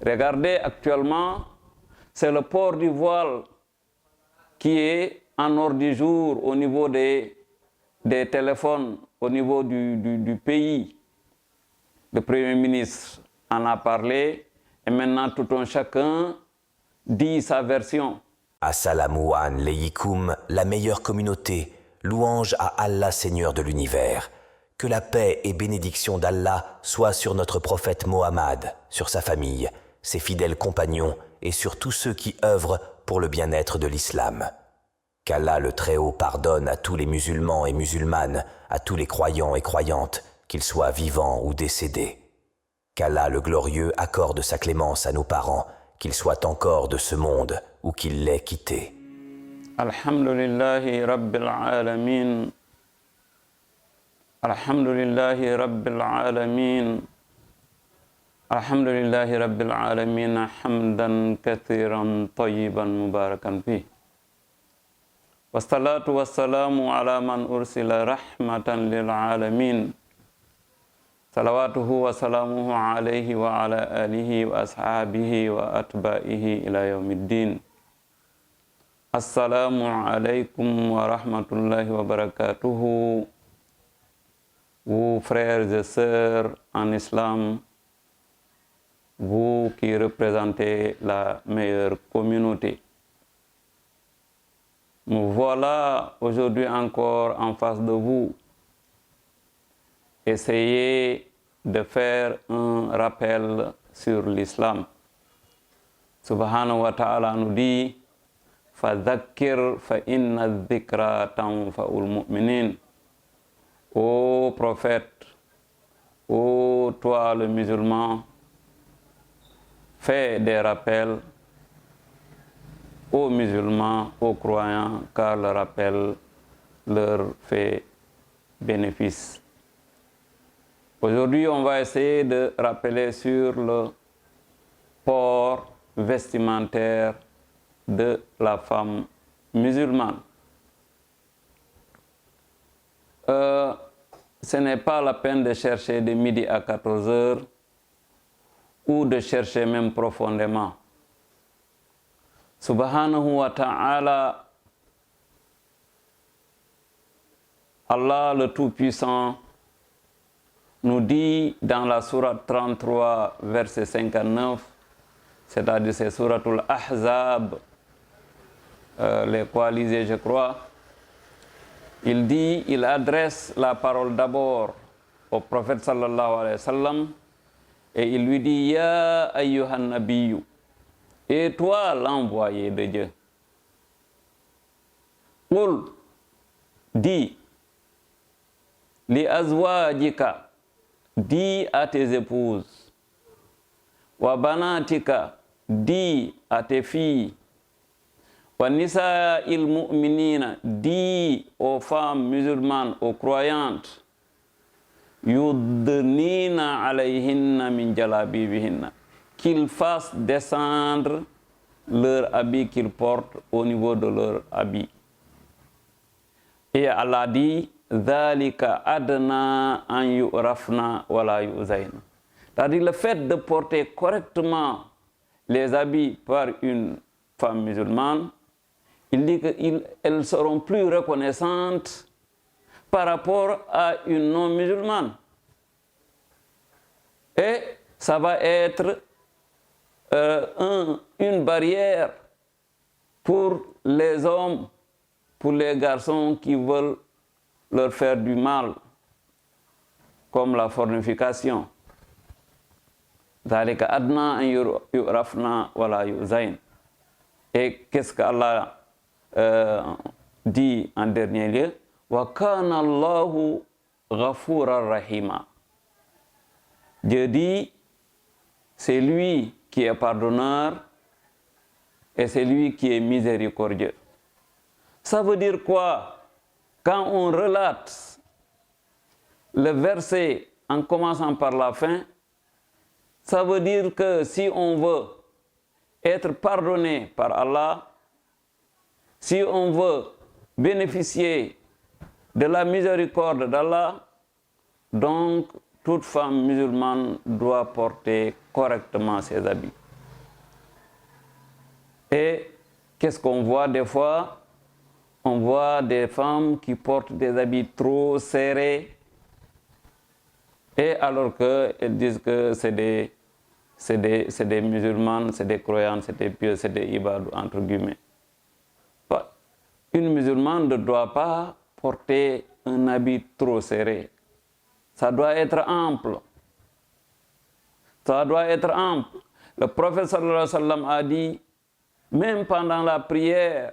Regardez actuellement, c'est le port du voile qui est en ordre du jour au niveau des téléphones, au niveau du pays. Le Premier ministre en a parlé et maintenant tout un chacun dit sa version. Assalamu alaykoum, la meilleure communauté, louange à Allah Seigneur de l'univers. Que la paix et bénédiction d'Allah soient sur notre prophète Mohammed, sur sa famille, ses fidèles compagnons et sur tous ceux qui œuvrent pour le bien-être de l'islam. Qu'Allah le Très-Haut pardonne à tous les musulmans et musulmanes, à tous les croyants et croyantes, qu'ils soient vivants ou décédés. Qu'Allah le Glorieux accorde sa clémence à nos parents, qu'ils soient encore de ce monde ou qu'ils l'aient quitté. Alhamdulillahi Rabbil Alamin. Alhamdulillahi Rabbil Alamin. Alhamdulillahi Rabbil Alamin. Hamdan kathiran tayyiban mubarakan fi. Wassalatu wassalamu ala man ursila rahmatan lil alamin. Salawatuhu wa salamuhu alayhi wa ala alihi wa ashabihi wa atba'ihi ila yaumiddin. Assalamu alaikum wa rahmatullahi wa barakatuhu. Vous frères et sœurs en islam, vous qui représentez la meilleure communauté. Me voilà aujourd'hui encore en face de vous. Essayez de faire un rappel sur l'islam. Subhanahu wa ta'ala nous dit Fadhakkir fa inna dhikra tanfa'ul mu'minin. Ô prophète, ô toi le musulman, fais des rappels aux musulmans, aux croyants, car le rappel leur fait bénéfice. Aujourd'hui, on va essayer de rappeler sur le port vestimentaire de la femme musulmane. Ce n'est pas la peine de chercher de midi à 14 heures ou de chercher même profondément. Subhanahu wa ta'ala, Allah le Tout-Puissant, nous dit dans la sourate 33, verset 59, c'est-à-dire c'est souratul Ahzab, les coalisés, je crois, il dit, il adresse la parole d'abord au prophète sallallahu alayhi wa sallam et il lui dit, Ya ayyuhan nabiyyu, et toi l'envoyé de Dieu, Qul, dis, li azwajika, dis à tes épouses, wa banatika, dis à tes filles, wa nisa'il mu'minina, dis aux femmes musulmanes, aux croyantes, yudnina alayhinna min jalabibihinna, qu'ils fassent descendre leur habit qu'ils portent au niveau de leur habit. Et Allah dit, Dhalika adna an yu'rafna wa la yu'zayna. C'est-à-dire le fait de porter correctement les habits par une femme musulmane, il dit qu'elles seront plus reconnaissantes par rapport à une non-musulmane. Et ça va être une barrière pour les hommes, pour les garçons qui veulent leur faire du mal, comme la fornication. Dhalika adna an yu'rafna wa la yu'zayn. Et qu'est-ce qu'Allah dit en dernier lieu? Wa kana Allahu ghafuran rahima. Dieu dit, c'est lui qui est pardonneur et c'est lui qui est miséricordieux. Ça veut dire quoi? Quand on relate le verset en commençant par la fin, ça veut dire que si on veut être pardonné par Allah, si on veut bénéficier de la miséricorde d'Allah, donc toute femme musulmane doit porter correctement ses habits. Et qu'est-ce qu'on voit des fois? On voit des femmes qui portent des habits trop serrés, et alors qu'elles disent que c'est des musulmanes, c'est des croyantes, c'est des pieux, c'est des ibadou, entre guillemets. Une musulmane ne doit pas porter un habit trop serré. Ça doit être ample. Ça doit être ample. Le prophète sallallahu alayhi wa sallam a dit, même pendant la prière,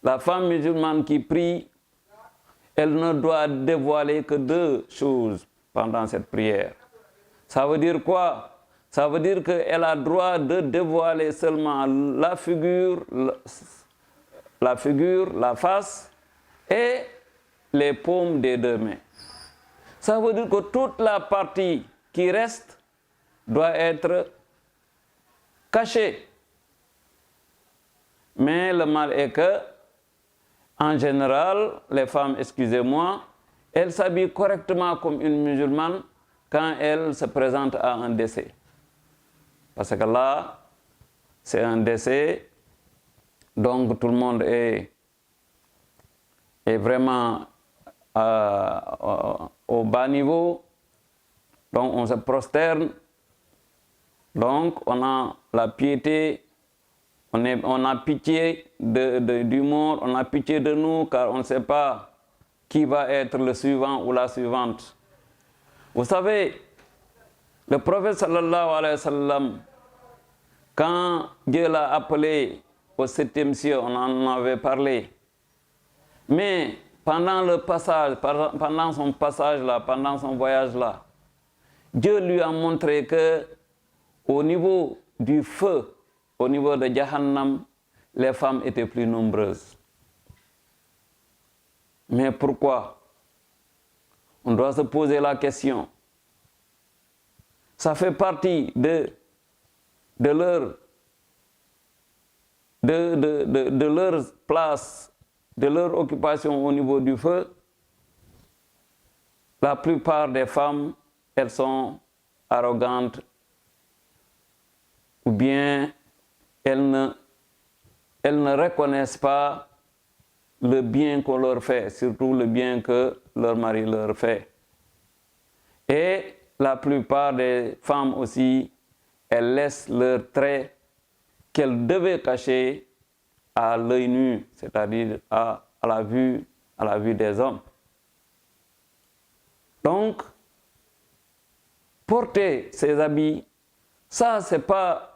la femme musulmane qui prie, elle ne doit dévoiler que 2 choses pendant cette prière. Ça veut dire quoi? Ça veut dire qu'elle a droit de dévoiler seulement la figure, la face et les paumes des 2 mains. Ça veut dire que toute la partie qui reste doit être cachée. Mais le mal est que, en général, les femmes, excusez-moi, elles s'habillent correctement comme une musulmane quand elles se présentent à un décès. Parce que là, c'est un décès, donc tout le monde est vraiment au bas niveau, donc on se prosterne, donc on a la piété, on a pitié du mort, on a pitié de nous, car on ne sait pas qui va être le suivant ou la suivante. Vous savez, le prophète sallallahu alayhi wa sallam, quand Dieu l'a appelé au 7e ciel, on en avait parlé, mais pendant le passage, pendant son passage là, pendant son voyage là, Dieu lui a montré que au niveau du feu, au niveau de Jahannam, les femmes étaient plus nombreuses. Mais pourquoi? On doit se poser la question. Ça fait partie de leur place, de leur occupation au niveau du feu. La plupart des femmes, elles sont arrogantes ou bien elles ne reconnaissent pas le bien qu'on leur fait, surtout le bien que leur mari leur fait. Et la plupart des femmes aussi, elles laissent leurs traits qu'elles devaient cacher à l'œil nu, c'est-à-dire à la vue des hommes. Donc, porter ces habits, ça, c'est pas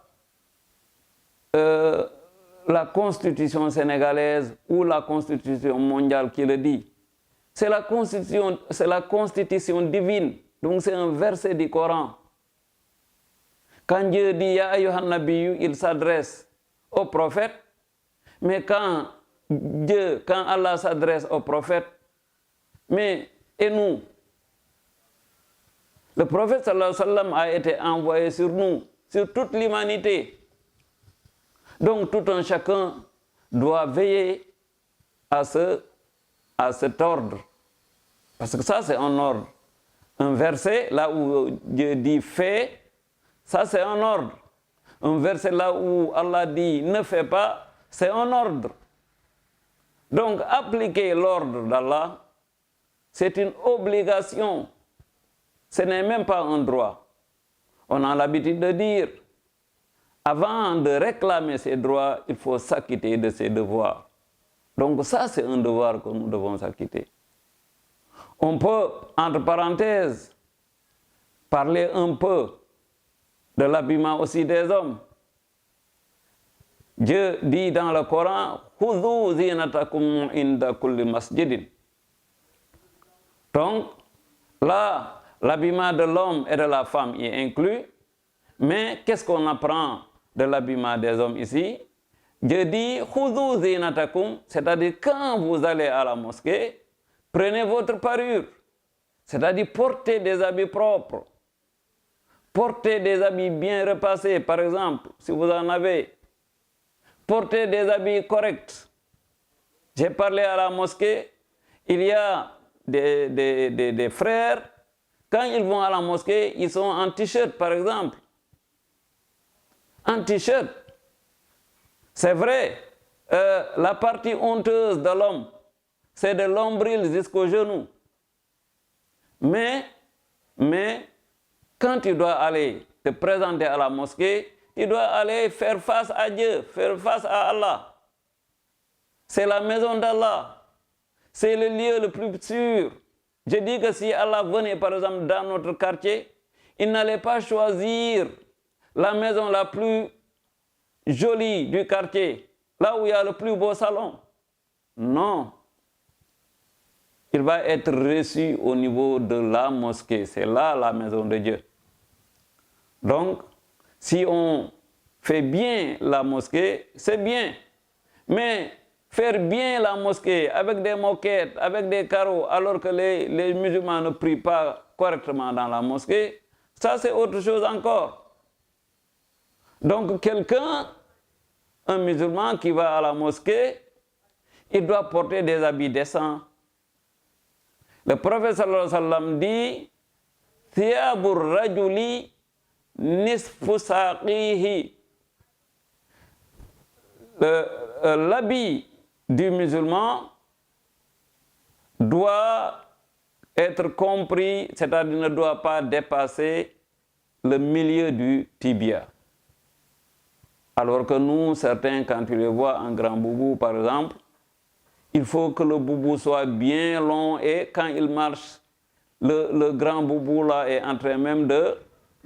la constitution sénégalaise ou la constitution mondiale qui le dit. C'est la constitution divine. Donc c'est un verset du Coran. Quand Dieu dit Ya ayyuhan nabiyyu, il s'adresse au prophète. Mais quand Allah s'adresse au prophète, mais et nous? Le prophète sallallahu alayhi wa sallam a été envoyé sur nous, sur toute l'humanité. Donc tout un chacun doit veiller à cet ordre. Parce que ça, c'est un ordre. Un verset, là où Dieu dit fais, ça c'est un ordre. Un verset là où Allah dit ne fais pas, c'est un ordre. Donc appliquer l'ordre d'Allah, c'est une obligation. Ce n'est même pas un droit. On a l'habitude de dire, avant de réclamer ses droits, il faut s'acquitter de ses devoirs. Donc ça, c'est un devoir que nous devons s'acquitter. On peut, entre parenthèses, parler un peu de l'habillement aussi des hommes. Dieu dit dans le Coran, Khudhu zinatakum inda kulli masjidin. Donc, là, l'habillement de l'homme et de la femme y est inclus. Mais qu'est-ce qu'on apprend de l'habillement des hommes ici? Dieu dit, Khudhu zinatakum, c'est-à-dire quand vous allez à la mosquée, prenez votre parure, c'est-à-dire portez des habits propres, portez des habits bien repassés, par exemple, si vous en avez, portez des habits corrects. J'ai parlé à la mosquée, il y a des frères, quand ils vont à la mosquée, ils sont en t-shirt, par exemple. En t-shirt. C'est vrai, la partie honteuse de l'homme, c'est de l'ombril jusqu'au genou. Mais, quand tu dois aller te présenter à la mosquée, tu dois aller faire face à Dieu, faire face à Allah. C'est la maison d'Allah. C'est le lieu le plus sûr. Je dis que si Allah venait par exemple dans notre quartier, il n'allait pas choisir la maison la plus jolie du quartier, là où il y a le plus beau salon. Non. Il va être reçu au niveau de la mosquée. C'est là la maison de Dieu. Donc, si on fait bien la mosquée, c'est bien. Mais faire bien la mosquée avec des moquettes, avec des carreaux, alors que les musulmans ne prient pas correctement dans la mosquée, ça c'est autre chose encore. Donc un musulman qui va à la mosquée, il doit porter des habits décents. Le prophète sallallahu alayhi wa sallam dit « Thiyabur rajuli nisfu saqihi » L'habit du musulman doit être compris, c'est-à-dire ne doit pas dépasser le milieu du tibia. Alors que nous, certains, quand tu les vois en grand boubou, par exemple, il faut que le boubou soit bien long et quand il marche, le grand boubou là est en train même de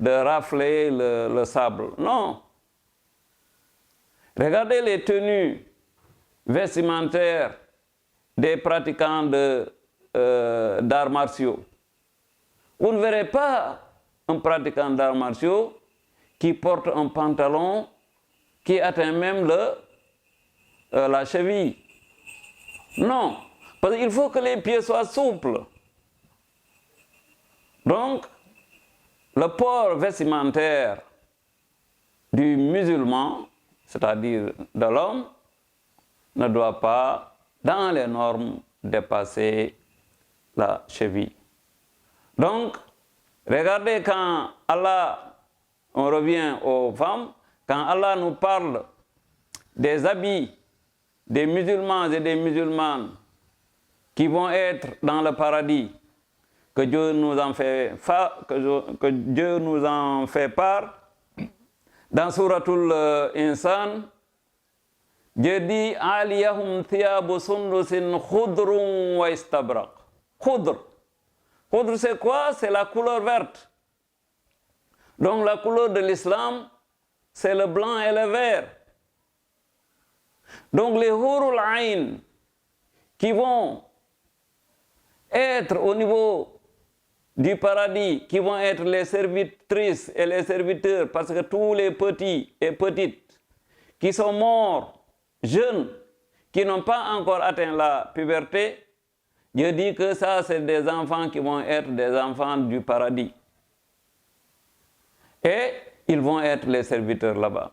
rafler le sable. Non. Regardez les tenues vestimentaires des pratiquants d'arts martiaux. Vous ne verrez pas un pratiquant d'arts martiaux qui porte un pantalon qui atteint même la cheville. Non, parce qu'il faut que les pieds soient souples. Donc, le port vestimentaire du musulman, c'est-à-dire de l'homme, ne doit pas, dans les normes, dépasser la cheville. Donc, regardez quand Allah, on revient aux femmes, quand Allah nous parle des habits des musulmans et des musulmanes qui vont être dans le paradis, que Dieu nous en fait part, dans Suratul Insan, Dieu dit Aliyahum thiyabu sundusin khudrun wa istabraq. Khudr. Khudr, c'est quoi? C'est la couleur verte. Donc la couleur de l'islam, c'est le blanc et le vert. Donc les hurul ayn qui vont être au niveau du paradis, qui vont être les servitrices et les serviteurs, parce que tous les petits et petites qui sont morts, jeunes, qui n'ont pas encore atteint la puberté, Dieu dit que ça, c'est des enfants qui vont être des enfants du paradis. Et ils vont être les serviteurs là-bas.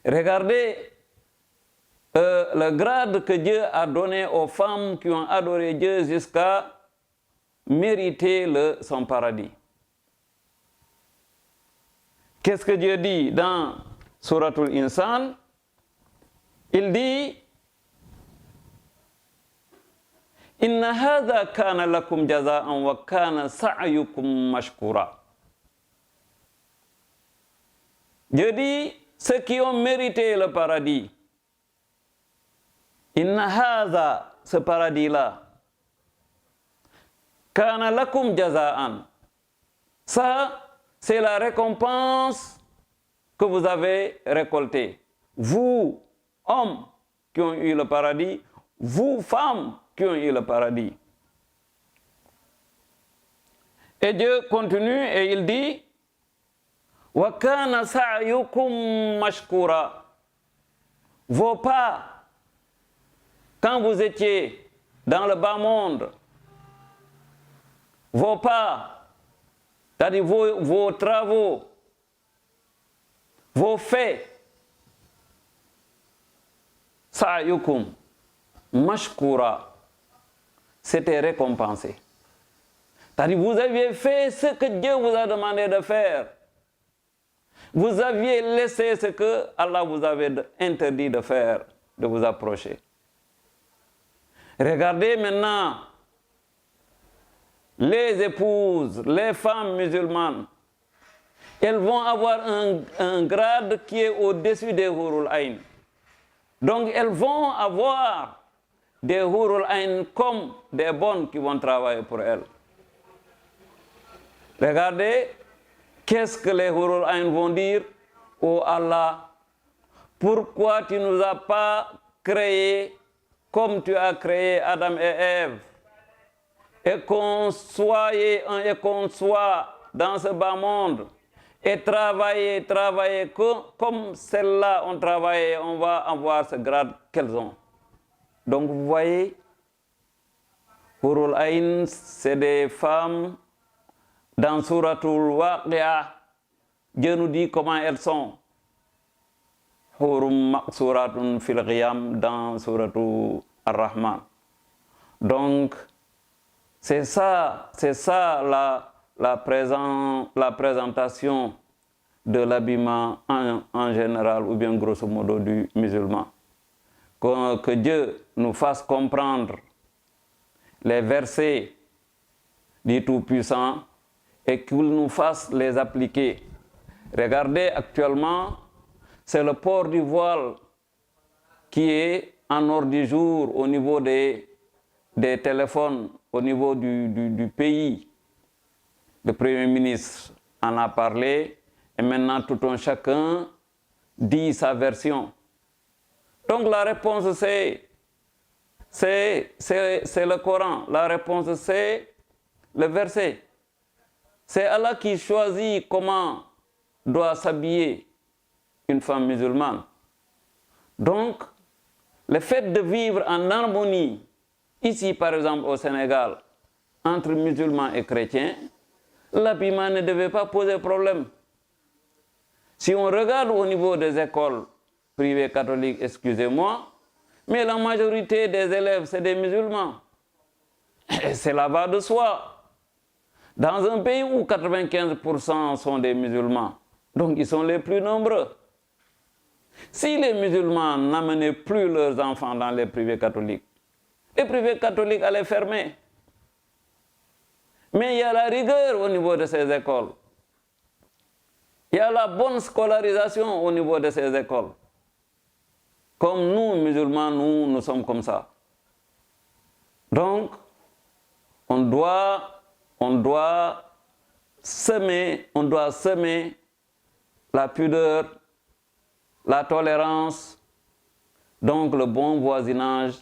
Regardez le grade que Dieu a donné aux femmes qui ont adoré Dieu jusqu'à mériter son paradis. Qu'est-ce que Dieu dit dans Suratul Insan? Il dit Inna hadha kana lakum jaza'an wa kana sa'yukum mashkura. Dieu dit ceux qui ont mérité le paradis. Inna hadha, ce paradis-là, kana lakum jaza'an. Ça, c'est la récompense que vous avez récoltée. Vous, hommes qui ont eu le paradis, vous, femmes qui ont eu le paradis. Et Dieu continue et il dit wa kana sa'yukum mashkura. Vos pas, quand vous étiez dans le bas monde, vos pas, c'est-à-dire vos travaux, vos faits, sa'yukum mashkura, c'était récompensé. C'est-à-dire vous aviez fait ce que Dieu vous a demandé de faire. Vous aviez laissé ce que Allah vous avait interdit de faire, de vous approcher. Regardez maintenant les épouses, les femmes musulmanes. Elles vont avoir un grade qui est au-dessus des Hurul Ain. Donc elles vont avoir des Hurul Ain comme des bonnes qui vont travailler pour elles. Regardez, qu'est-ce que les Hurul Ain vont dire? Oh Allah, pourquoi tu ne nous as pas créés comme tu as créé Adam et Ève, et qu'on soit dans ce bas monde, et travailler comme celles-là ont travaillé, on va avoir ce grade qu'elles ont. Donc vous voyez, Hurul Ain, c'est des femmes. Dans Suratul Waqi'a, Dieu nous dit comment elles sont. Hurum Maqsuratun fil Ghiyam dans Suratul Ar-Rahman. Donc, c'est ça la présentation de l'habillement en général, ou bien grosso modo du musulman. Que Dieu nous fasse comprendre les versets du Tout-Puissant et qu'il nous fasse les appliquer. Regardez actuellement, c'est le port du voile qui est en ordre du jour au niveau des téléphones, au niveau du pays. Le Premier ministre en a parlé et maintenant tout un chacun dit sa version. Donc la réponse c'est le Coran. La réponse c'est le verset. C'est Allah qui choisit comment doit s'habiller une femme musulmane. Donc, le fait de vivre en harmonie, ici par exemple au Sénégal, entre musulmans et chrétiens, l'habillement ne devait pas poser problème. Si on regarde au niveau des écoles privées catholiques, excusez-moi, mais la majorité des élèves, c'est des musulmans. Et c'est là-bas de soi. Dans un pays où 95% sont des musulmans, donc ils sont les plus nombreux. Si les musulmans n'amenaient plus leurs enfants dans les privés catholiques allaient fermer. Mais il y a la rigueur au niveau de ces écoles. Il y a la bonne scolarisation au niveau de ces écoles. Comme nous, musulmans, nous sommes comme ça. Donc, on doit semer la pudeur, la tolérance, donc le bon voisinage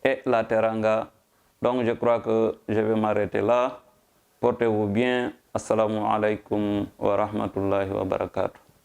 et la teranga. Donc je crois que je vais m'arrêter là. Portez-vous bien. Assalamu alaikum wa rahmatullahi wa barakatuh.